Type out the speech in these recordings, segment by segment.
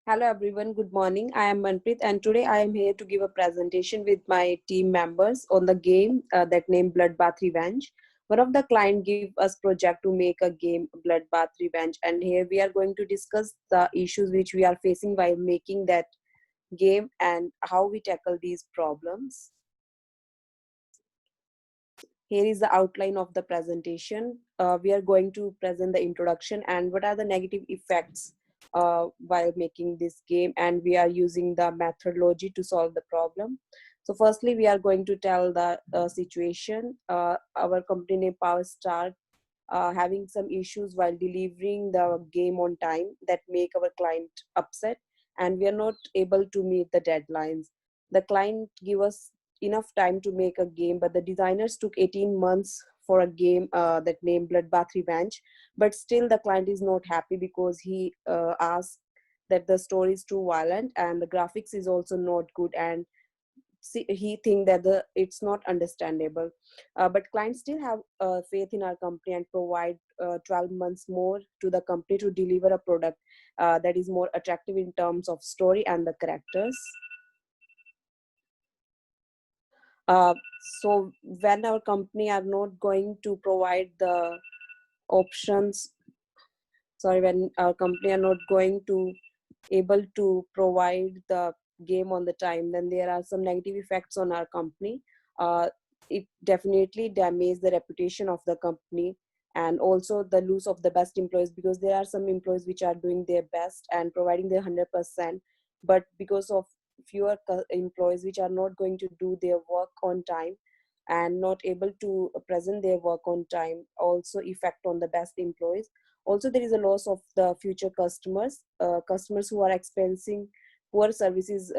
Hello everyone, good morning. I am Manpreet and today I am here to give a presentation with my team members on the game that named Bloodbath Revenge. One of the client gave us project to make a game Bloodbath Revenge, and here we are going to discuss the issues which we are facing while making that game and how we tackle these problems. Here is the outline of the presentation. We are going to present the introduction and what are the negative effects while making this game, and we are using the methodology to solve the problem. So firstly, we are going to tell the situation. Our company name Power Star having some issues while delivering the game on time that make our client upset, and we are not able to meet the deadlines. The client give us enough time to make a game, but the designers took 18 months for a game that named Bloodbath Revenge. But still, the client is not happy because he asked that the story is too violent and the graphics is also not good, and he think that it's not understandable. But clients still have faith in our company and provide 12 months more to the company to deliver a product that is more attractive in terms of story and the characters. uh, so when our company are not going to provide the options, sorry, when our company are not going to able to provide the game on the time, then there are some negative effects on our company. uh, it definitely damages the reputation of the company, and also the loss of the best employees, because there are some employees which are doing their best and providing their 100%, but because of fewer employees which are not going to do their work on time and not able to present their work on time, also effect on the best employees. Also, there is a loss of the future customers. Customers who are experiencing poor services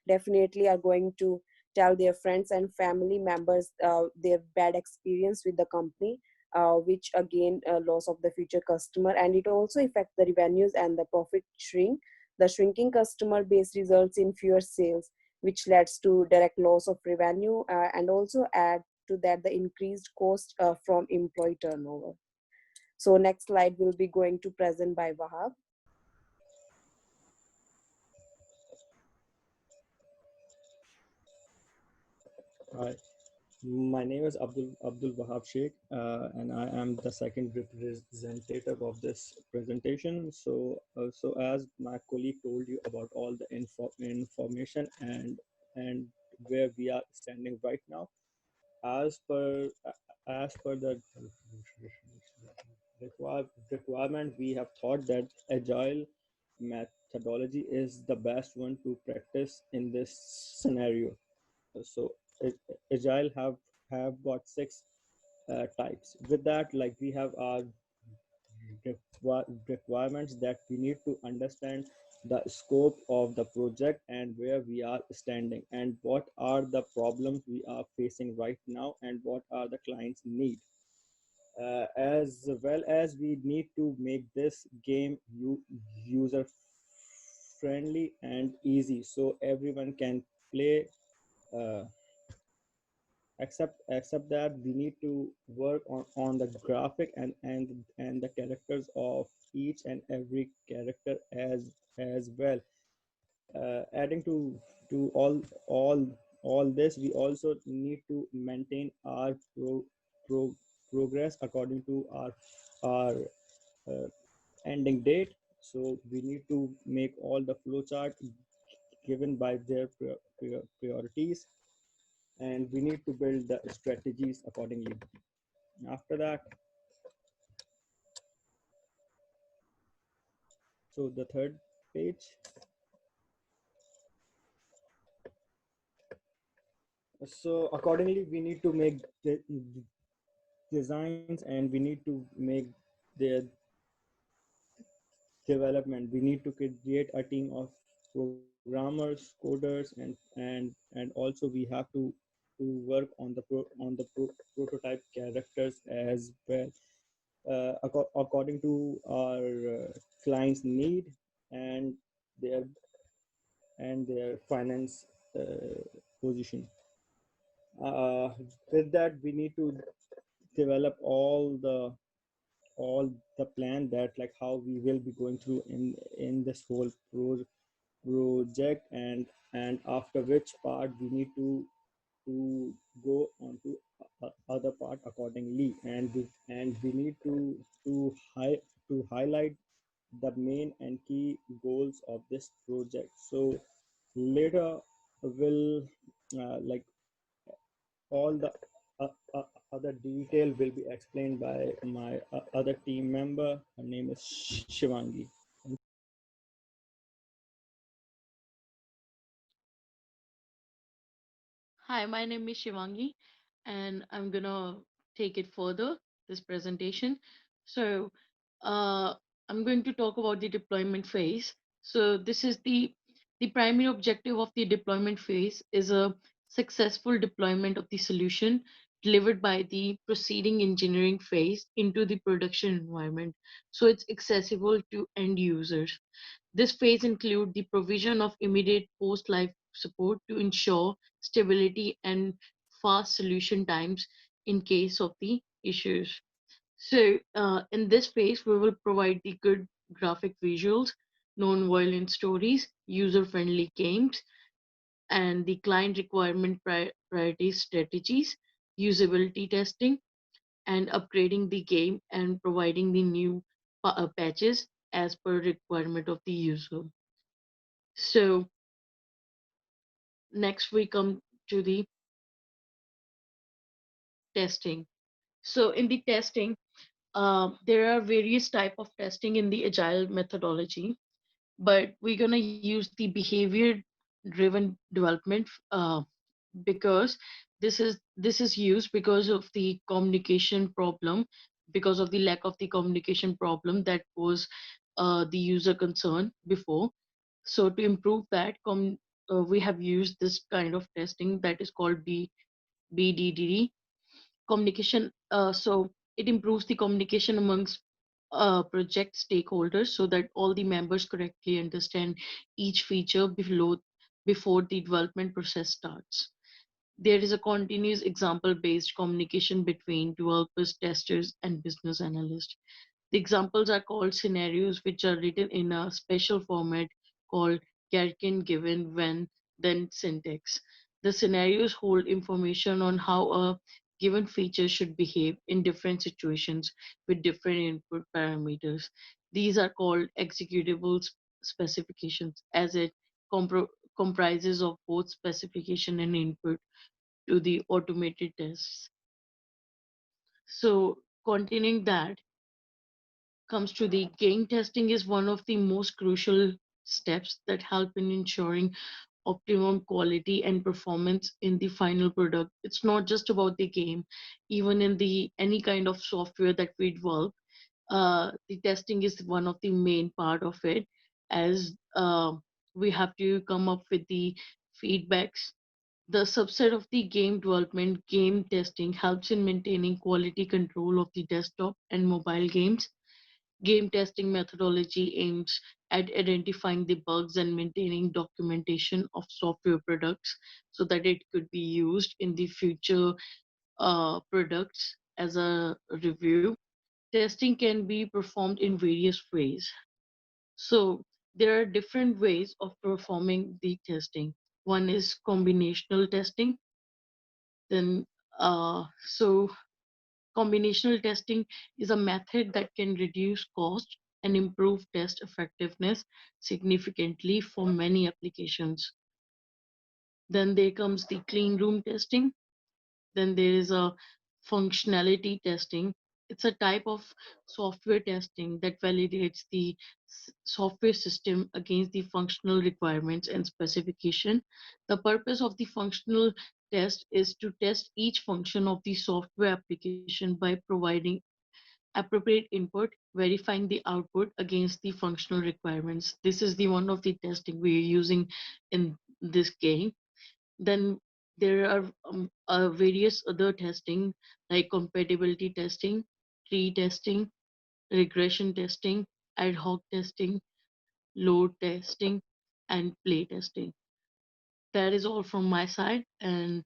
definitely are going to tell their friends and family members their bad experience with the company, which again loss of the future customer, and it also affects the revenues and the profit shrink. The shrinking customer base results in fewer sales, which leads to direct loss of revenue, and also add to that the increased cost from employee turnover. So next slide will be going to present by Wahab. Hi, my name is Abdul Wahab Sheikh, and I am the second representative of this presentation. So as my colleague told you about all the information and where we are standing right now, as per as per the requirement, we have thought that agile methodology is the best one to practice in this scenario. So agile have got six types. With that, like, we have our requirements that we need to understand the scope of the project and where we are standing and what are the problems we are facing right now and what are the clients need, as well as we need to make this game user friendly and easy so everyone can play. uh, except that we need to work on the graphic and the characters of each and every character as well. Adding to all this, we also need to maintain our pro, progress according to our uh, ending date. So we need to make all the flowchart given by their priorities, and we need to build the strategies accordingly. After that, so the third page. So accordingly, we need to make the designs and we need to make their development. We need to create a team of programmers, coders, and also we have to work on the prototype characters as well, according to our clients' need and their their finance position. Uh, with that, we need to develop all the all the plan that like how we will be going through in this whole project, and after which part we need to go on to other part accordingly, and we need to highlight the main and key goals of this project. So later will like all the uh, uh, other detail will be explained by my other team member. Her name is Shivangi. Hi, my name is Shivangi, and I'm gonna take it further, this presentation. So, uh, I'm going to talk about the deployment phase. So, this is the primary objective of the deployment phase is a successful deployment of the solution delivered by the proceeding engineering phase into the production environment. So, it's accessible to end users. This phase includes the provision of immediate post-life support to ensure stability and fast solution times in case of the issues. So in this phase, we will provide the good graphic visuals, non-violent stories, user-friendly games, and the client requirement priority strategies, usability testing, and upgrading the game and providing the new patches as per requirement of the user. So next we come to the testing. So in the testing, there are various type of testing in the agile methodology, but we're gonna use the behavior driven development because this is used because of the communication problem, because of the lack of the communication problem that was the user concern before. So to improve that, we have used this kind of testing that is called BDD communication. So it improves the communication amongst project stakeholders so that all the members correctly understand each feature before the development process starts. There is a continuous example based communication between developers, testers, and business analysts. The examples are called scenarios, which are written in a special format called Garkin given when then syntax. The scenarios hold information on how a given feature should behave in different situations with different input parameters. These are called executable specifications as it comprises of both specification and input to the automated tests. So continuing that, comes to the game testing is one of the most crucial steps that help in ensuring optimum quality and performance in the final product. It's not just about the game, even in the any kind of software that we develop, the testing is one of the main part of it, as we have to come up with the feedbacks. The subset of the game development, game testing helps in maintaining quality control of the desktop and mobile games. Game testing methodology aims at identifying the bugs and maintaining documentation of software products so that it could be used in the future products as a review. Testing can be performed in various ways. So there are different ways of performing the testing. One is combinational testing. Then, so combinational testing is a method that can reduce cost and improve test effectiveness significantly for many applications. Then there comes the clean room testing. Then there is a functionality testing. It's a type of software testing that validates the software system against the functional requirements and specification. The purpose of the functional test is to test each function of the software application by providing appropriate input, verifying the output against the functional requirements. This is the one of the testing we are using in this game. Then there are various other testing like compatibility testing, tree testing, regression testing, ad hoc testing, load testing, and play testing. That is all from my side. And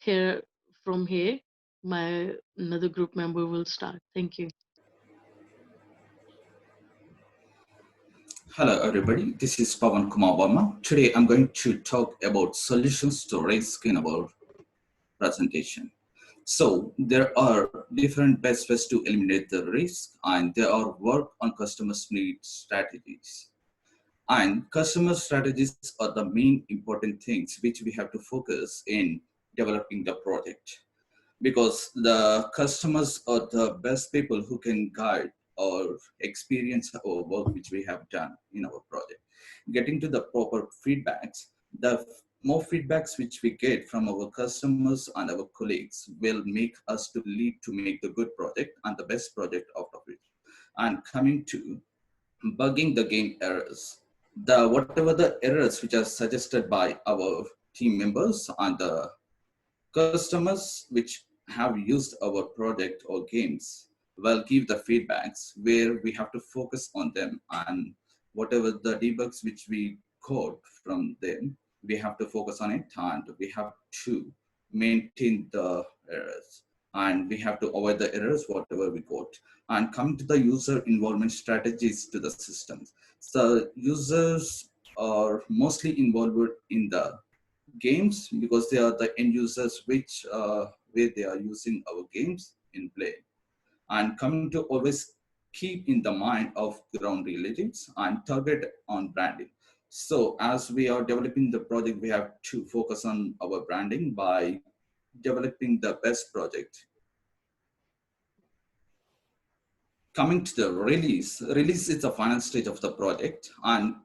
here, from here, my another group member will start. Thank you. Hello, everybody. This is Pawan Kumar Verma. Today, I'm going to talk about solutions to risk in our presentation. So, there are different best ways to eliminate the risk, and there are work on customers' need strategies. And customer strategies are the main important things which we have to focus in developing the project, because the customers are the best people who can guide or experience our work which we have done in our project. Getting to the proper feedbacks, the more feedbacks which we get from our customers and our colleagues will make us to lead to make the good project and the best project out of it. And coming to bugging the game errors, the whatever the errors which are suggested by our team members and the customers which have used our product or games will give the feedbacks where we have to focus on them, and whatever the debugs which we got from them, we have to focus on it and we have to maintain the errors, and we have to avoid the errors whatever we got. And come to the user involvement strategies to the systems. So users are mostly involved in the games because they are the end users which where they are using our games in play. And coming to always keep in the mind of ground relatives and target on branding. So as we are developing the project, we have to focus on our branding by developing the best project. Coming to the release is the final stage of the project, and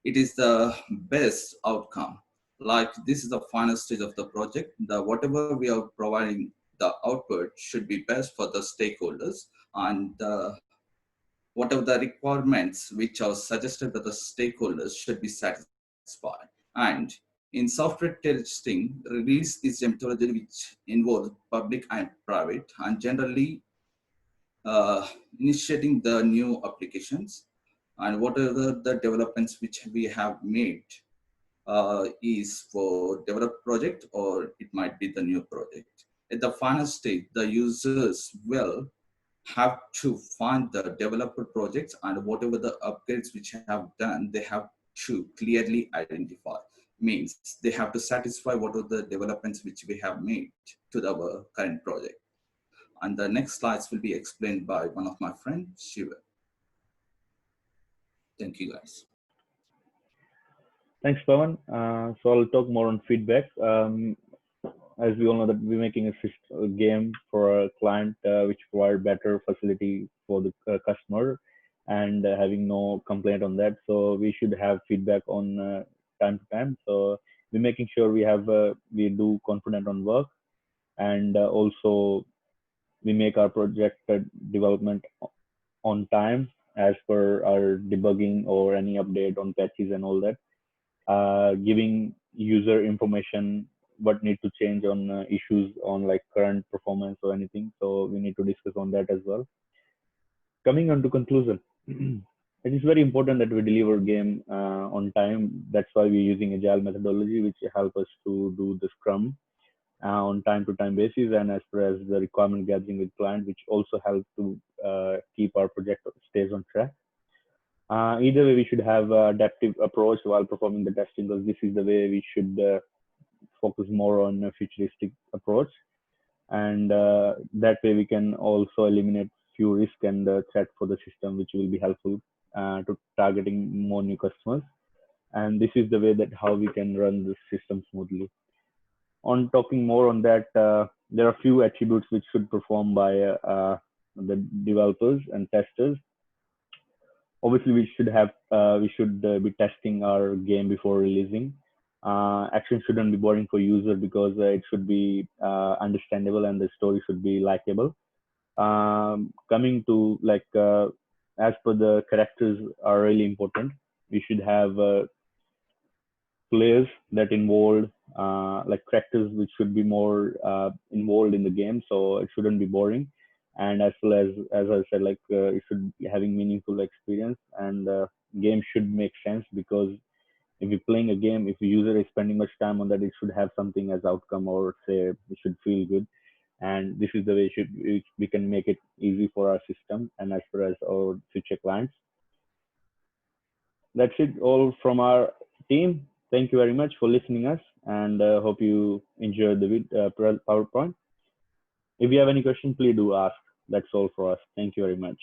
it is the best outcome. Like this is the final stage of the project. The whatever we are providing, the output should be best for the stakeholders, and whatever the requirements which are suggested by the stakeholders should be satisfied. And in software testing, release is a methodology which involves public and private, and generally initiating the new applications, and whatever the developments which we have made is for developed project or it might be the new project. At the final stage, the users will have to find the developer projects, and whatever the upgrades which have done, they have to clearly identify. Means they have to satisfy what are the developments which we have made to our current project. And the next slides will be explained by one of my friends, Shiva. Thank you, guys. Thanks, Pawan. So I'll talk more on feedback. As we all know that we're making a game for a client which provide better facility for the customer and having no complaint on that. So we should have feedback on time to time. So we're making sure we do confident on work, and also we make our project development on time as per our debugging or any update on patches and all that. Giving user information what need to change on issues on like current performance or anything. So we need to discuss on that as well. Coming on to conclusion, it is very important that we deliver game on time. That's why we're using Agile methodology, which help us to do the Scrum on time to time basis and as far as the requirement gathering with client, which also help to keep our project stays on track. Either way, we should have adaptive approach while performing the testing, because this is the way we should focus more on a futuristic approach, and that way we can also eliminate few risk and threat for the system, which will be helpful to targeting more new customers. And this is the way that how we can run the system smoothly. On talking more on that, there are few attributes which should perform by the developers and testers. Obviously we should be testing our game before releasing. Action shouldn't be boring for user because it should be understandable and the story should be likable. Coming to like as per the characters are really important. We should have players that involved like characters which should be more involved in the game, so it shouldn't be boring. And as well as I said, like it should be having meaningful experience, and game should make sense, because if you're playing a game, if the user is spending much time on that, it should have something as outcome, or say it should feel good. And this is the way we can make it easy for our system and as far as our future clients. that's it all from our team. Thank you very much for listening us, and hope you enjoyed the PowerPoint. If you have any question, please do ask. That's all for us. Thank you very much.